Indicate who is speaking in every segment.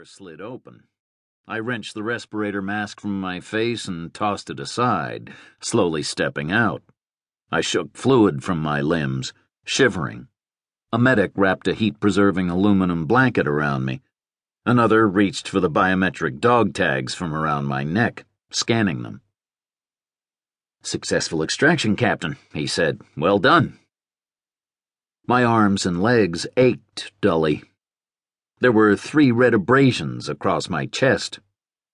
Speaker 1: door slid open. I wrenched the respirator mask from my face and tossed it aside, slowly stepping out. I shook fluid from my limbs, shivering. A medic wrapped a heat-preserving aluminum blanket around me. Another reached for the biometric dog tags from around my neck, scanning them. "Successful extraction, Captain," he said. "Well done." My arms and legs ached dully. There were 3 red abrasions across my chest,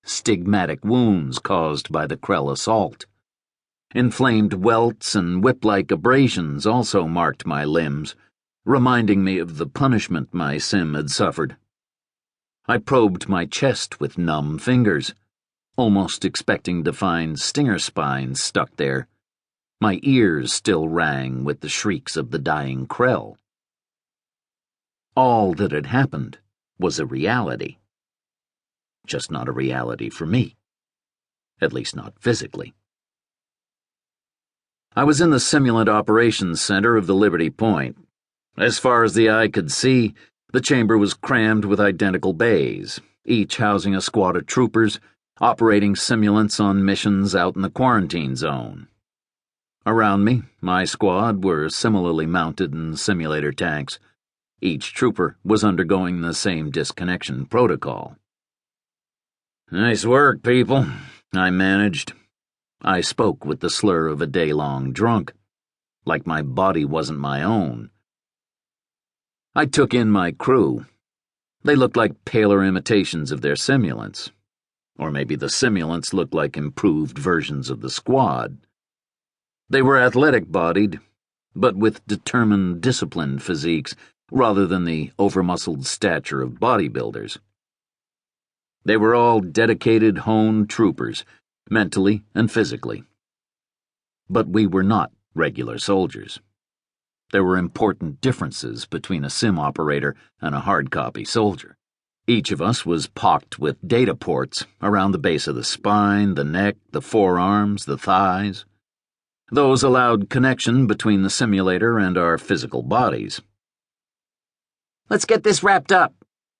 Speaker 1: stigmatic wounds caused by the Krell assault. Inflamed welts and whip-like abrasions also marked my limbs, reminding me of the punishment my sim had suffered. I probed my chest with numb fingers, almost expecting to find stinger spines stuck there. My ears still rang with the shrieks of the dying Krell. All that had happened was a reality. Just not a reality for me. At least not physically. I was in the Simulant Operations Center of the Liberty Point. As far as the eye could see, the chamber was crammed with identical bays, each housing a squad of troopers operating simulants on missions out in the quarantine zone. Around me, my squad were similarly mounted in simulator tanks. Each trooper was undergoing the same disconnection protocol. "Nice work, people," I managed. I spoke with the slur of a day-long drunk, like my body wasn't my own. I took in my crew. They looked like paler imitations of their simulants. Or maybe the simulants looked like improved versions of the squad. They were athletic-bodied, but with determined, disciplined physiques rather than the over-muscled stature of bodybuilders. They were all dedicated, honed troopers, mentally and physically. But we were not regular soldiers. There were important differences between a sim operator and a hard-copy soldier. Each of us was pocked with data ports around the base of the spine, the neck, the forearms, the thighs. Those allowed connection between the simulator and our physical bodies.
Speaker 2: "Let's get this wrapped up,"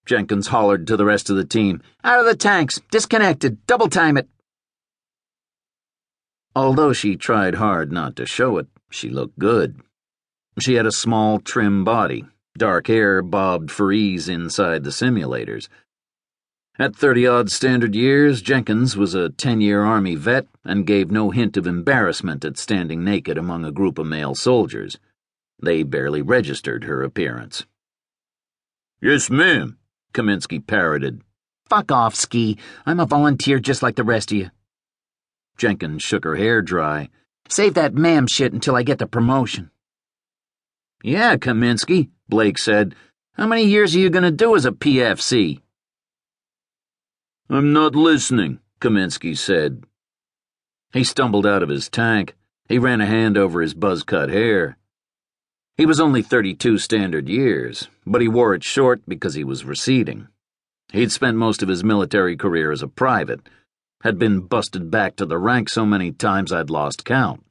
Speaker 1: Jenkins hollered to the rest of the team.
Speaker 2: "Out of the tanks, disconnected, double time it."
Speaker 1: Although she tried hard not to show it, she looked good. She had a small, trim body, dark hair bobbed for ease inside the simulators. At 30-odd standard years, Jenkins was a 10-year Army vet and gave no hint of embarrassment at standing naked among a group of male soldiers. They barely registered her appearance. "Yes, ma'am," Kaminsky parroted.
Speaker 2: "Fuck off, Ski. I'm a volunteer just like the rest of you."
Speaker 1: Jenkins shook her hair dry.
Speaker 2: "Save that ma'am shit until I get the promotion."
Speaker 1: "Yeah, Kaminsky," Blake said. "How many years are you going to do as a PFC?" "I'm not listening," Kaminsky said. He stumbled out of his tank. He ran a hand over his buzz-cut hair. He was only 32 standard years, but he wore it short because he was receding. He'd spent most of his military career as a private, had been busted back to the ranks so many times I'd lost count.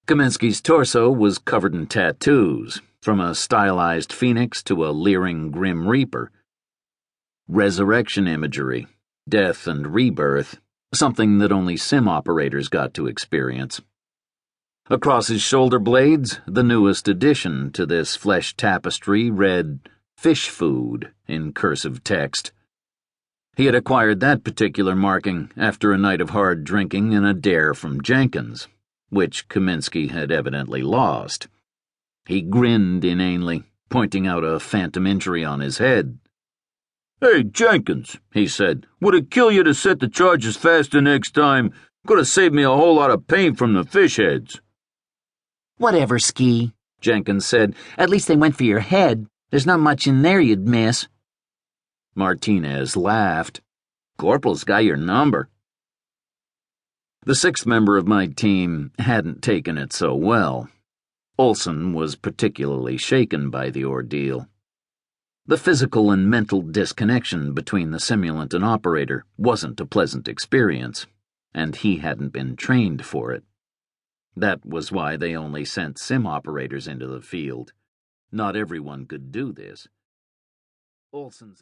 Speaker 1: Kaminsky's torso was covered in tattoos, from a stylized phoenix to a leering Grim Reaper. Resurrection imagery, death and rebirth, something that only sim operators got to experience. Across his shoulder blades, the newest addition to this flesh tapestry read, "Fish Food," in cursive text. He had acquired that particular marking after a night of hard drinking and a dare from Jenkins, which Kaminsky had evidently lost. He grinned inanely, pointing out a phantom injury on his head. "Hey, Jenkins," he said, "would it kill you to set the charges faster next time? Could have saved me a whole lot of pain from the fish heads."
Speaker 2: "Whatever, Ski," Jenkins said. "At least they went for your head. There's not much in there you'd miss."
Speaker 1: Martinez laughed. "Corporal's got your number." The sixth member of my team hadn't taken it so well. Olson was particularly shaken by the ordeal. The physical and mental disconnection between the simulant and operator wasn't a pleasant experience, and he hadn't been trained for it. That was why they only sent sim operators into the field. Not everyone could do this. Olson's